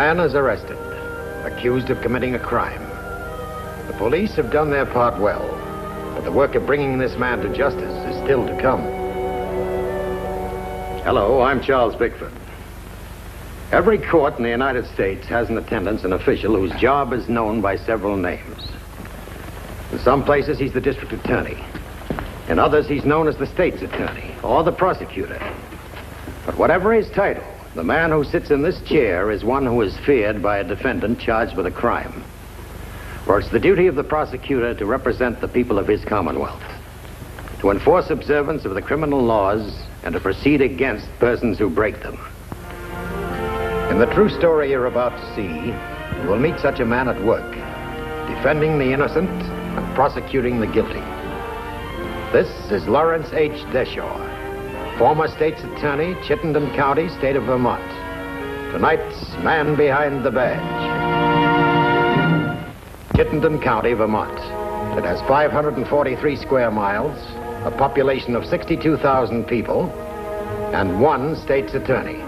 man is arrested, accused of committing a crime. The police have done their part well, but the work of bringing this man to justice is still to come. Hello, I'm Charles Bickford. Every court in the United States has in attendance an official whose job is known by several names. In some places, he's the district attorney. In others, he's known as the state's attorney or the prosecutor. But whatever his title, the man who sits in this chair is one who is feared by a defendant charged with a crime. For it's the duty of the prosecutor to represent the people of his commonwealth, to enforce observance of the criminal laws, and to proceed against persons who break them. In the true story you're about to see, you will meet such a man at work, defending the innocent and prosecuting the guilty. This is Lawrence H. Deshaw, former state's attorney, Chittenden County, state of Vermont. Tonight's man behind the badge. Chittenden County, Vermont. It has 543 square miles, a population of 62,000 people, and one state's attorney.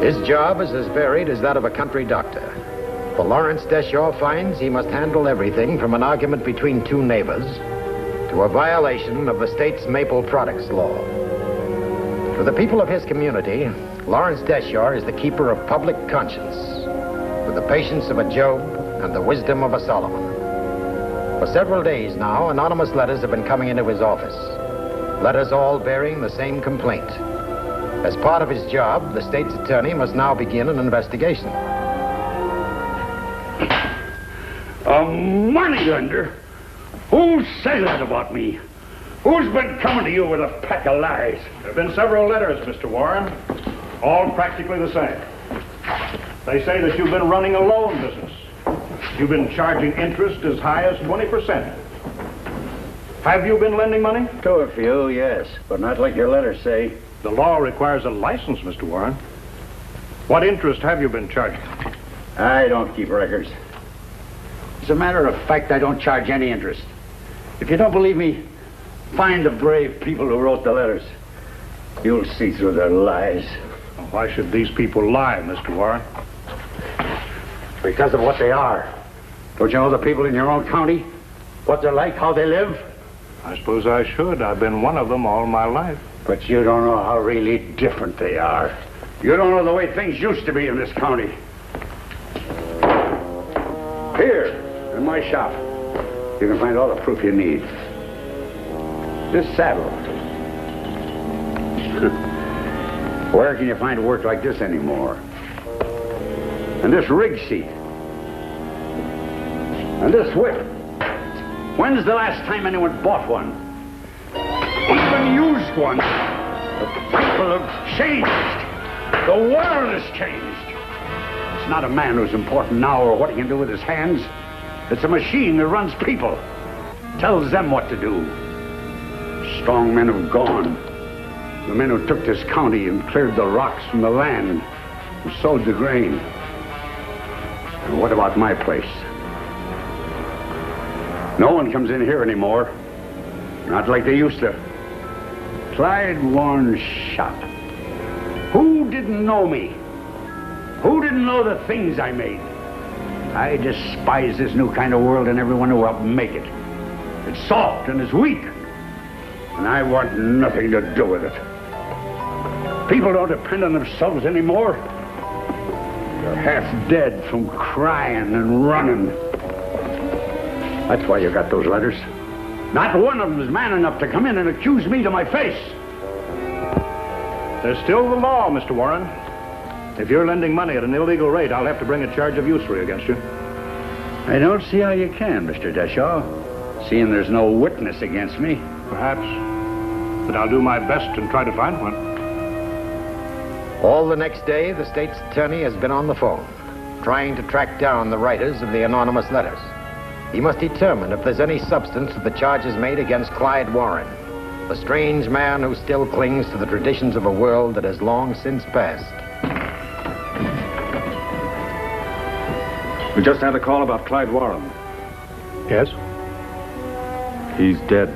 His job is as varied as that of a country doctor. For Lawrence Deshaw finds he must handle everything from an argument between two neighbors to a violation of the state's maple products law. To the people of his community, Lawrence Deshaw is the keeper of public conscience, with the patience of a Job and the wisdom of a Solomon. For several days now, anonymous letters have been coming into his office. Letters all bearing the same complaint. As part of his job, the state's attorney must now begin an investigation. A moneylender? Who said that about me? Who's been coming to you with a pack of lies? There have been several letters, Mr. Warren, all practically the same. They say that you've been running a loan business. You've been charging interest as high as 20%. Have you been lending money? To a few, yes, but not like your letters say. The law requires a license, Mr. Warren. What interest have you been charging? I don't keep records. As a matter of fact, I don't charge any interest. If you don't believe me, find the brave people who wrote the letters. You'll see through their lies. Why should these people lie, Mr. Warren? Because of what they are. Don't you know the people in your own county? What they're like, how they live? I suppose I should. I've been one of them all my life. But you don't know how really different they are. You don't know the way things used to be in this county. Here, in my shop, you can find all the proof you need. This saddle. Where can you find work like this anymore? And this rig seat. And this whip. When's the last time anyone bought one? Even used one. The people have changed. The world has changed. It's not a man who's important now or what he can do with his hands. It's a machine that runs people. Tells them what to do. Strong men have gone. The men who took this county and cleared the rocks from the land, who sowed the grain. And what about my place? No one comes in here anymore. Not like they used to. Clyde Warren's shop. Who didn't know me? Who didn't know the things I made? I despise this new kind of world and everyone who helped make it. It's soft and it's weak. And I want nothing to do with it. People don't depend on themselves anymore. They're half dead from crying and running. That's why you got those letters. Not one of them is man enough to come in and accuse me to my face. There's still the law, Mr. Warren. If you're lending money at an illegal rate, I'll have to bring a charge of usury against you. I don't see how you can, Mr. Deshaw, seeing there's no witness against me. Perhaps. But I'll do my best and try to find one. All the next day, the state's attorney has been on the phone, trying to track down the writers of the anonymous letters. He must determine if there's any substance to the charges made against Clyde Warren, the strange man who still clings to the traditions of a world that has long since passed. We just had a call about Clyde Warren. Yes? He's dead.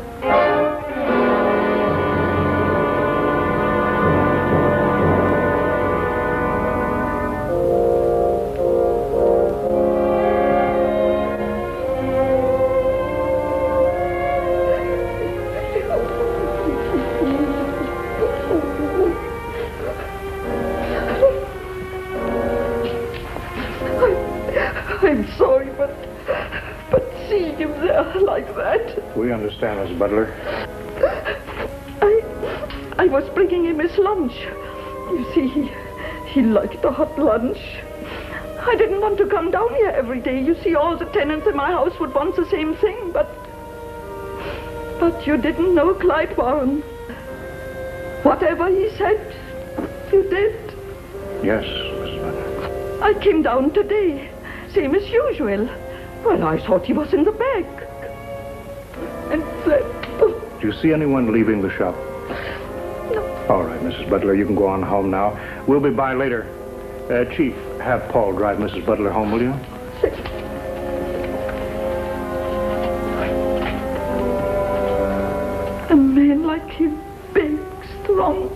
I'm sorry, but seeing him there like that. We understand, Miss Butler. I was bringing him his lunch. You see, he liked a hot lunch. I didn't want to come down here every day. You see, all the tenants in my house would want the same thing, but you didn't know Clyde Warren. Whatever he said, you did. Yes, Miss Butler. I came down today, same as usual. Well, I thought he was in the back. And then... Do you see anyone leaving the shop? No. All right, Mrs. Butler, you can go on home now. We'll be by later. Chief, have Paul drive Mrs. Butler home, will you? A man like him, big, strong.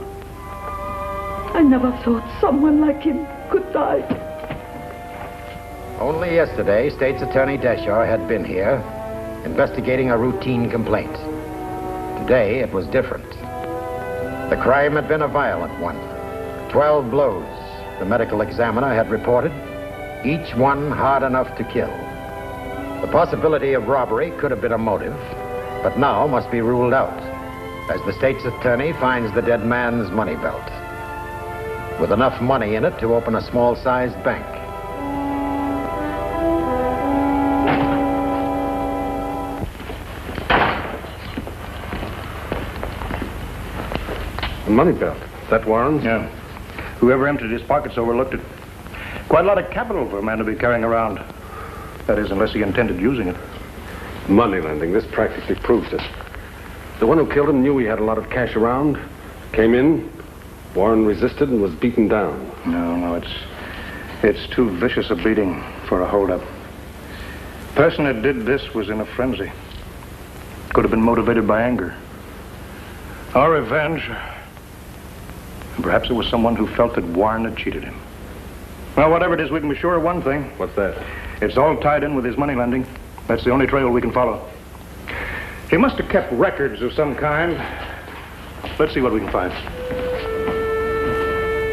I never thought someone like him could die. Only yesterday, State's Attorney Deshaw had been here investigating a routine complaint. Today, it was different. The crime had been a violent one. 12 blows, the medical examiner had reported, each one hard enough to kill. The possibility of robbery could have been a motive, but now must be ruled out, as the state's attorney finds the dead man's money belt, with enough money in it to open a small-sized bank. The money belt. Is that Warren's? Yeah. Whoever emptied his pockets overlooked it. Quite a lot of capital for a man to be carrying around. That is, unless he intended using it. Money lending. This practically proves it. The one who killed him knew he had a lot of cash around. Came in. Warren resisted and was beaten down. No, it's too vicious a beating for a holdup. The person that did this was in a frenzy. Could have been motivated by anger. Or revenge. And perhaps it was someone who felt that Warren had cheated him. Well, whatever it is, we can be sure of one thing. What's that? It's all tied in with his money lending. That's the only trail we can follow. He must have kept records of some kind. Let's see what we can find.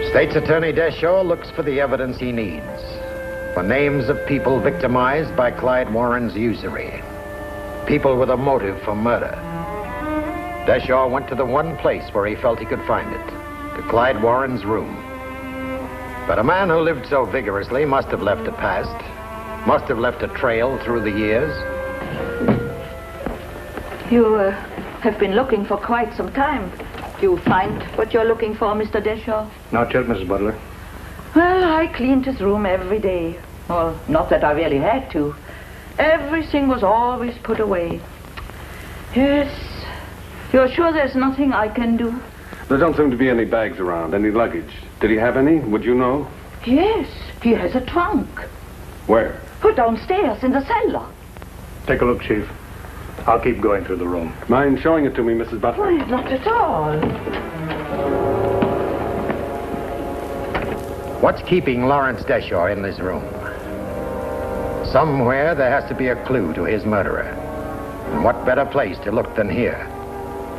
State's Attorney Deshaw looks for the evidence he needs, for names of people victimized by Clyde Warren's usury, people with a motive for murder. Deshaw went to the one place where he felt he could find it, to Clyde Warren's room. But a man who lived so vigorously must have left a past, must have left a trail through the years. You have been looking for quite some time. Do you find what you're looking for, Mr. Deshaw? Not yet, Mrs. Butler. Well, I cleaned his room every day. Well, not that I really had to. Everything was always put away. Yes. You're sure there's nothing I can do? There don't seem to be any bags around, any luggage. Did he have any? Would you know? Yes. He has a trunk. Where? Put downstairs in the cellar. Take a look, Chief. I'll keep going through the room. Mind showing it to me, Mrs. Butler? Why, not at all. What's keeping Lawrence Deshaw in this room? Somewhere there has to be a clue to his murderer. And what better place to look than here?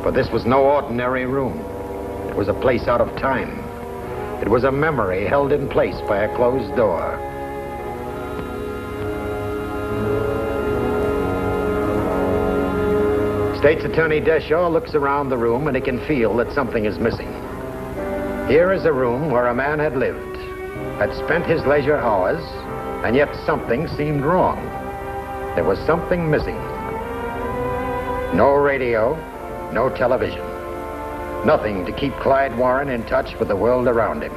For this was no ordinary room. It was a place out of time. It was a memory held in place by a closed door. State's Attorney Deshaw looks around the room and he can feel that something is missing. Here is a room where a man had lived, had spent his leisure hours, and yet something seemed wrong. There was something missing. No radio, no television. Nothing to keep Clyde Warren in touch with the world around him.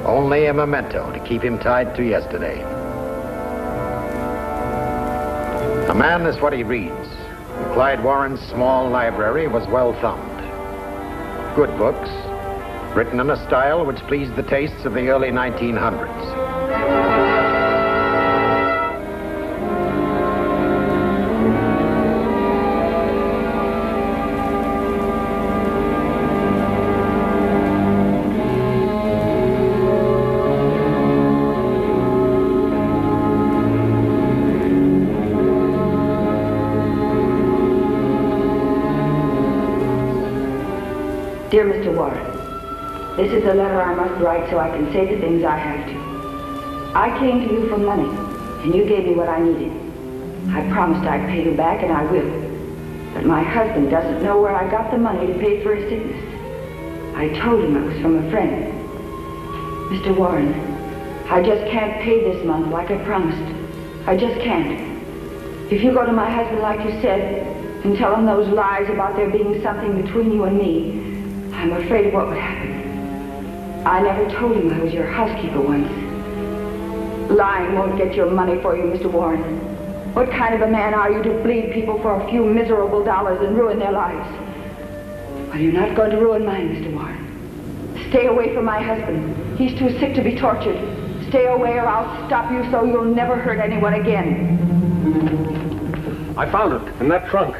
Only a memento to keep him tied to yesterday. A man is what he reads. Clyde Warren's small library was well thumbed. Good books, written in a style which pleased the tastes of the early 1900s. Dear Mr. Warren, this is a letter I must write so I can say the things I have to. I came to you for money, and you gave me what I needed. I promised I'd pay you back, and I will. But my husband doesn't know where I got the money to pay for his sickness. I told him it was from a friend. Mr. Warren, I just can't pay this month like I promised. I just can't. If you go to my husband like you said, and tell him those lies about there being something between you and me, I'm afraid of what would happen. I never told him I was your housekeeper once. Lying won't get your money for you, Mr. Warren. What kind of a man are you to bleed people for a few miserable dollars and ruin their lives? Well, you're not going to ruin mine, Mr. Warren. Stay away from my husband. He's too sick to be tortured. Stay away or I'll stop you so you'll never hurt anyone again. I found it in that trunk.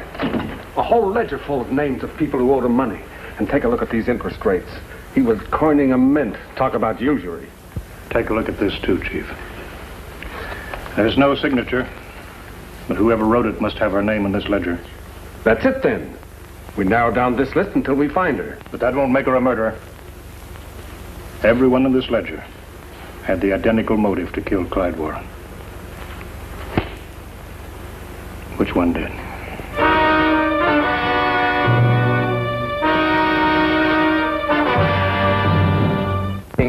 A whole ledger full of names of people who owed him money. And take a look at these interest rates. He was coining a mint. Talk about usury. Take a look at this, too, Chief. There's no signature, but whoever wrote it must have her name in this ledger. That's it, then. We narrow down this list until we find her. But that won't make her a murderer. Everyone in this ledger had the identical motive to kill Clyde Warren. Which one did?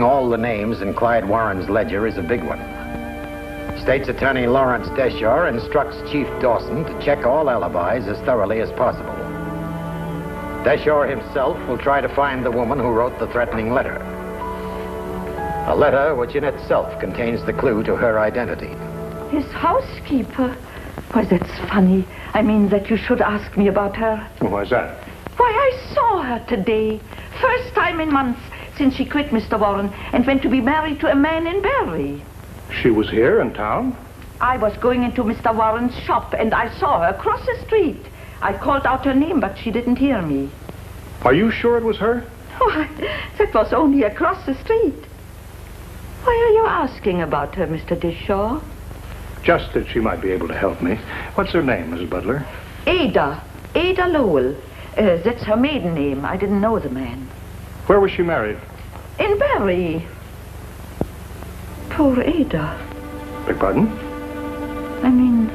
All the names in Clyde Warren's ledger is a big one. State's Attorney Lawrence Deschore instructs Chief Dawson to check all alibis as thoroughly as possible. Deschore himself will try to find the woman who wrote the threatening letter. A letter which in itself contains the clue to her identity. His housekeeper? Why, that's funny. I mean, that you should ask me about her. Why's that? Why, I saw her today. First time in months since she quit Mr. Warren and went to be married to a man in Barry. She was here in town? I was going into Mr. Warren's shop and I saw her across the street. I called out her name, but she didn't hear me. Are you sure it was her? Why, that was only across the street. Why are you asking about her, Mr. Deschore? Just that she might be able to help me. What's her name, Mrs. Butler? Ada Lowell. That's her maiden name. I didn't know the man. Where was she married? In Barry. Poor Ada. Beg pardon? I mean,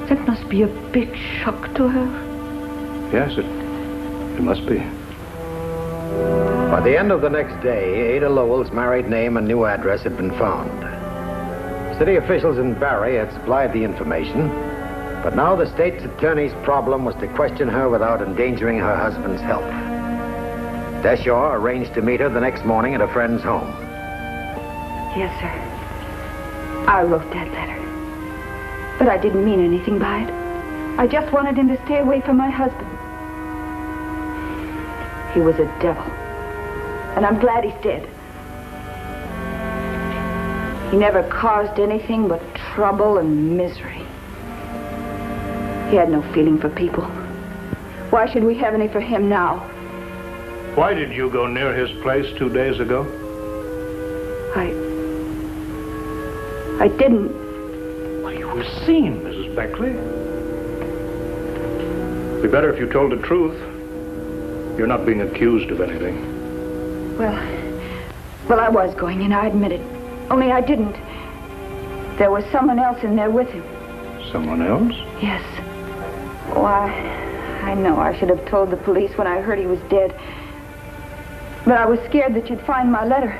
that must be a big shock to her. Yes, it must be. By the end of the next day, Ada Lowell's married name and new address had been found. City officials in Barry had supplied the information, but now the state's attorney's problem was to question her without endangering her husband's health. Deschore arranged to meet her the next morning at a friend's home. Yes, sir. I wrote that letter. But I didn't mean anything by it. I just wanted him to stay away from my husband. He was a devil. And I'm glad he's dead. He never caused anything but trouble and misery. He had no feeling for people. Why should we have any for him now? Why did you go near his place 2 days ago? I didn't. Well, you were seen, Mrs. Beckley. It'd be better if you told the truth. You're not being accused of anything. Well, I was going in, I admit it. Only I didn't. There was someone else in there with him. Someone else? Yes. Oh, I know I should have told the police when I heard he was dead. But I was scared that you'd find my letter,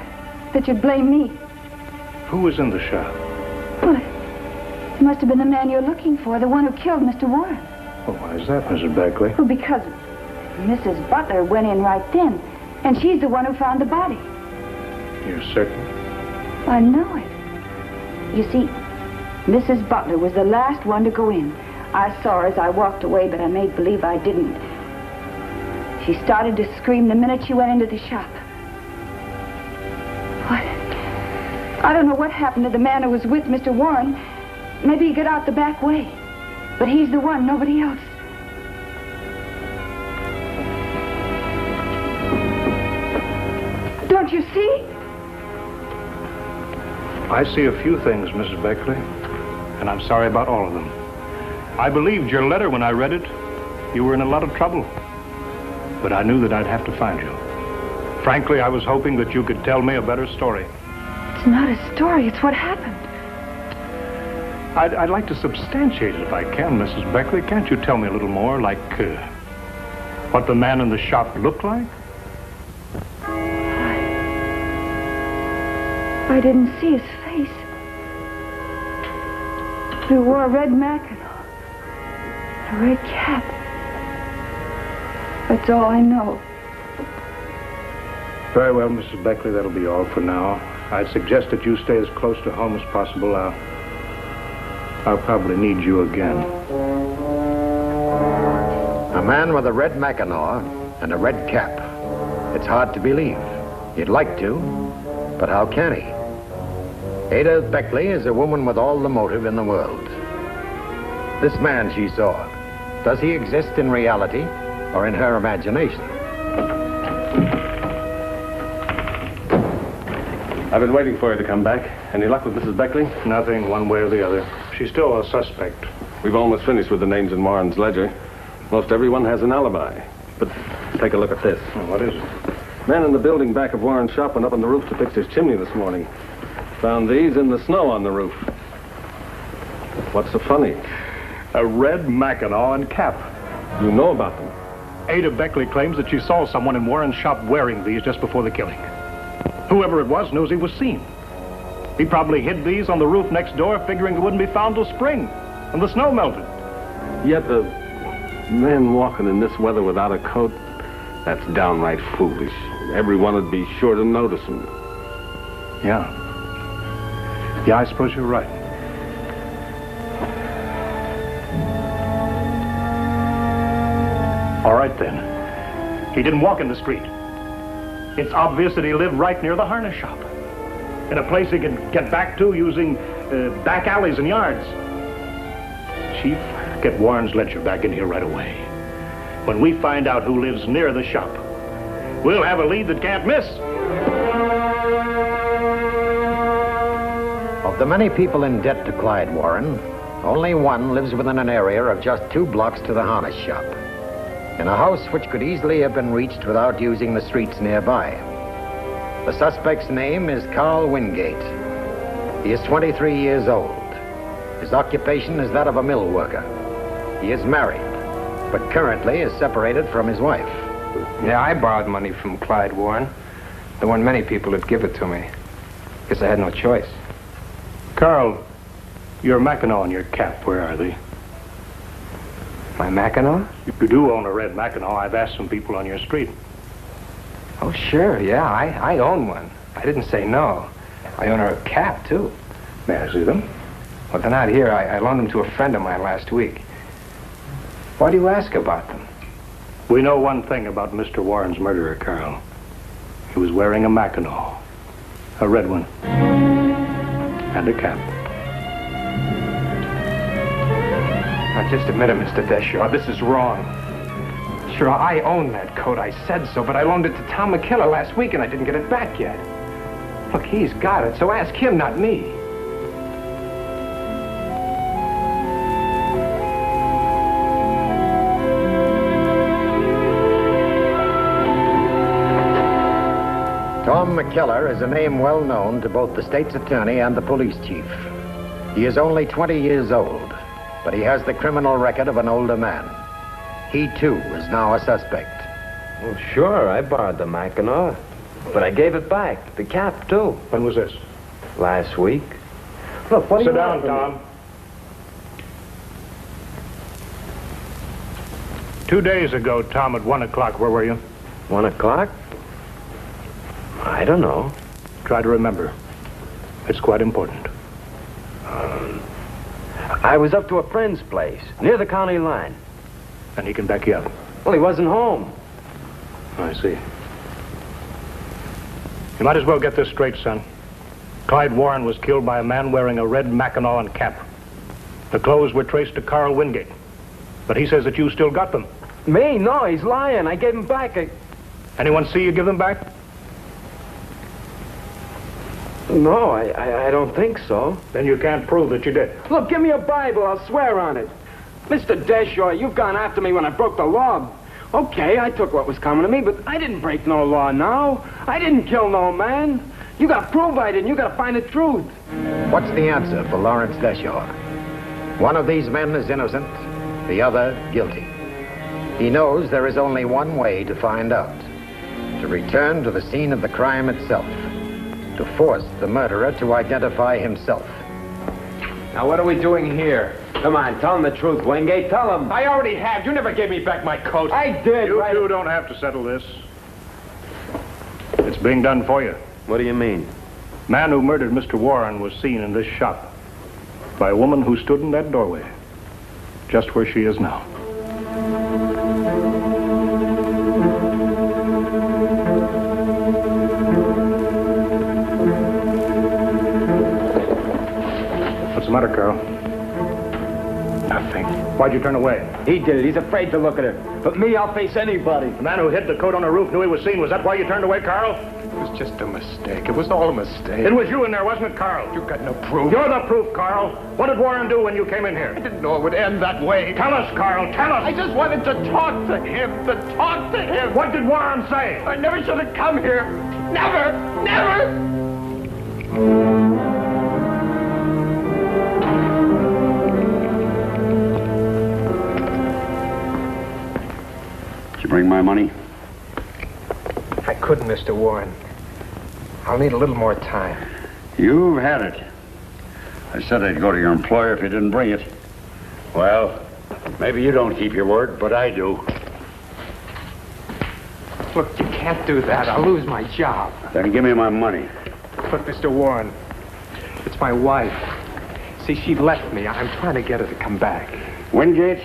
that you'd blame me. Who was in the shop? Well, it must have been the man you're looking for, the one who killed Mr. Warren. Well, why is that, Mrs. Beckley? Well, because Mrs. Butler went in right then, and she's the one who found the body. You're certain? I know it. You see, Mrs. Butler was the last one to go in. I saw her as I walked away, but I made believe I didn't. She started to scream the minute she went into the shop. What? I don't know what happened to the man who was with Mr. Warren. Maybe he got out the back way. But he's the one, nobody else. Don't you see? I see a few things, Mrs. Beckley, and I'm sorry about all of them. I believed your letter when I read it. You were in a lot of trouble. But I knew that I'd have to find you. Frankly, I was hoping that you could tell me a better story. It's not a story, it's what happened. I'd like to substantiate it if I can, Mrs. Beckley. Can't you tell me a little more, like what the man in the shop looked like? I didn't see his face. He wore a red mackinaw, a red cap. That's all I know. Very well, Mrs. Beckley, that'll be all for now. I'd suggest that you stay as close to home as possible. I'll probably need you again. A man with a red mackinaw and a red cap. It's hard to believe. You'd like to, but how can he? Ada Beckley is a woman with all the motive in the world. This man she saw, does he exist in reality or in her imagination? I've been waiting for you to come back. Any luck with Mrs. Beckley? Nothing, one way or the other. She's still a suspect. We've almost finished with the names in Warren's ledger. Most everyone has an alibi. But take a look at this. What is it? Man in the building back of Warren's shop went up on the roof to fix his chimney this morning. Found these in the snow on the roof. What's so funny? A red mackinaw and cap. You know about them. Ada Beckley claims that she saw someone in Warren's shop wearing these just before the killing. Whoever it was knows he was seen. He probably hid these on the roof next door, figuring they wouldn't be found till spring, when the snow melted. Yet the man walking in this weather without a coat, that's downright foolish. Everyone would be sure to notice him. Yeah, I suppose you're right. All right, then. He didn't walk in the street. It's obvious that he lived right near the harness shop, in a place he could get back to using back alleys and yards. Chief, get Warren's ledger back in here right away. When we find out who lives near the shop, we'll have a lead that can't miss. Of the many people in debt to Clyde Warren, only one lives within an area of just 2 blocks to the harness shop, in a house which could easily have been reached without using the streets nearby. The suspect's name is Carl Wingate. He is 23 years old. His occupation is that of a mill worker. He is married, but currently is separated from his wife. Yeah, I borrowed money from Clyde Warren. There weren't many people who'd give it to me. Guess I had no choice. Carl, your mackinaw and your cap, where are they? My mackinaw? You do own a red mackinaw. I've asked some people on your street. Oh, sure, yeah, I own one. I didn't say no. I own a cap, too. May I see them? Well, they're not here. I loaned them to a friend of mine last week. Why do you ask about them? We know one thing about Mr. Warren's murderer, Carl. He was wearing a mackinaw. A red one. And a cap. Now, just a minute, Mr. Deshaw. This is wrong. Sure, I own that coat. I said so, but I loaned it to Tom McKellar last week, and I didn't get it back yet. Look, he's got it, so ask him, not me. Tom McKellar is a name well known to both the state's attorney and the police chief. He is only 20 years old, but he has the criminal record of an older man. He, too, is now a suspect. Well, sure, I borrowed the mackinaw, but I gave it back. The cap, too. When was this? Last week. Look, what do you Sit down, want from me? Tom. 2 days ago, Tom, at 1 o'clock, where were you? 1 o'clock? I don't know. Try to remember. It's quite important. I was up to a friend's place, near the county line. And he can back you up. Well, he wasn't home. I see. You might as well get this straight, son. Clyde Warren was killed by a man wearing a red mackinaw and cap. The clothes were traced to Carl Wingate. But he says that you still got them. Me? No, he's lying. I gave him back. Anyone see you give them back? No, I don't think so. Then you can't prove that you did. Look, give me a Bible. I'll swear on it. Mr. Deshaw, you've gone after me when I broke the law. Okay, I took what was coming to me, but I didn't break no law now. I didn't kill no man. You gotta prove I didn't. You gotta find the truth. What's the answer for Lawrence Deshaw? One of these men is innocent, the other guilty. He knows there is only one way to find out. To return to the scene of the crime itself. To force the murderer to identify himself. Now, what are we doing here? Come on, tell him the truth, Wingate. Tell him. I already have. You never gave me back my coat. I did. You two don't have to settle this. It's being done for you. What do you mean? Man who murdered Mr. Warren was seen in this shop by a woman who stood in that doorway, just where she is now. What's the matter, Carl? Nothing. Why'd you turn away? He did it. He's afraid to look at her. But me, I'll face anybody. The man who hid the coat on the roof knew he was seen. Was that why you turned away, Carl? It was just a mistake. It was all a mistake. It was you in there, wasn't it, Carl? You got no proof. You're the proof, Carl. What did Warren do when you came in I here? didn't know it would end that way. Tell us, Carl, tell us. I just wanted to talk to him, What did Warren say? I never should have come here. Never, never. Did you bring my money? I couldn't, Mr. Warren. I'll need a little more time. You've had it. I said I'd go to your employer if you didn't bring it. Well, maybe you don't keep your word, but I do. Look, you can't do that. I'll lose my job. Then give me my money. Look, Mr. Warren, it's my wife. See, she left me. I'm trying to get her to come back. Wingate,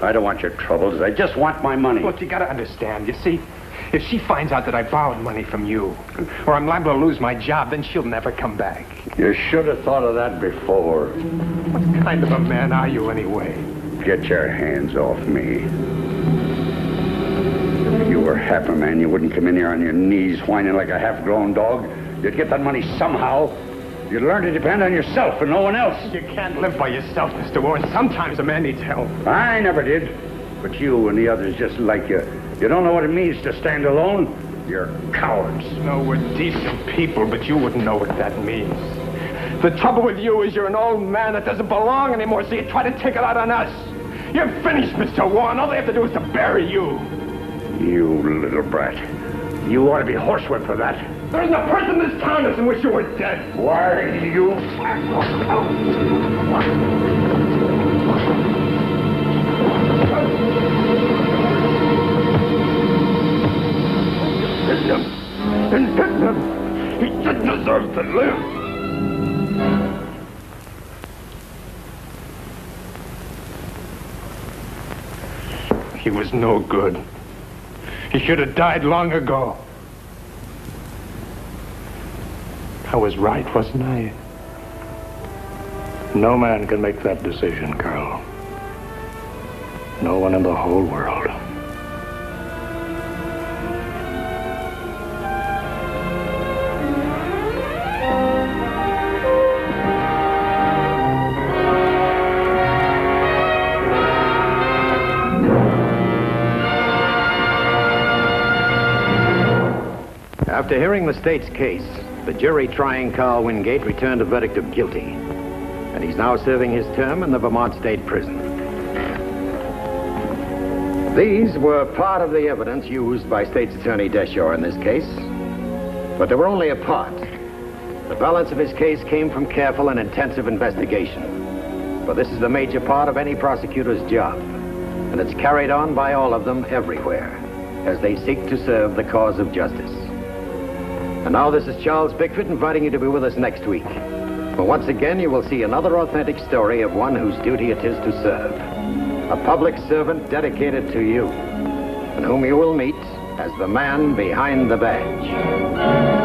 I don't want your troubles. I just want my money. Look, you gotta understand. You see, if she finds out that I borrowed money from you, or I'm liable to lose my job, then she'll never come back. You should have thought of that before. What kind of a man are you, anyway? Get your hands off me. If you were half a man, you wouldn't come in here on your knees whining like a half-grown dog. You'd get that money somehow. You'd learn to depend on yourself and no one else. You can't live by yourself, Mr. Warren. Sometimes a man needs help. I never did. But you and the others just like you. You don't know what it means to stand alone. You're cowards. No, we're decent people, but you wouldn't know what that means. The trouble with you is you're an old man that doesn't belong anymore, so you try to take it out on us. You're finished, Mr. Warren. All they have to do is to bury you. You little brat. You ought to be horsewhipped for that. There isn't a person in this town that doesn't wish you were dead. Why, you... And hit him. He didn't deserve to live. He was no good. He should have died long ago. I was right, wasn't I? No man can make that decision, Carl. No one in the whole world. After hearing the state's case, the jury trying Carl Wingate returned a verdict of guilty. And he's now serving his term in the Vermont State Prison. These were part of the evidence used by State's Attorney Deshaw in this case. But they were only a part. The balance of his case came from careful and intensive investigation. For this is the major part of any prosecutor's job. And it's carried on by all of them everywhere, as they seek to serve the cause of justice. And now this is Charles Bickford inviting you to be with us next week. For once again, you will see another authentic story of one whose duty it is to serve. A public servant dedicated to you, and whom you will meet as the man behind the badge.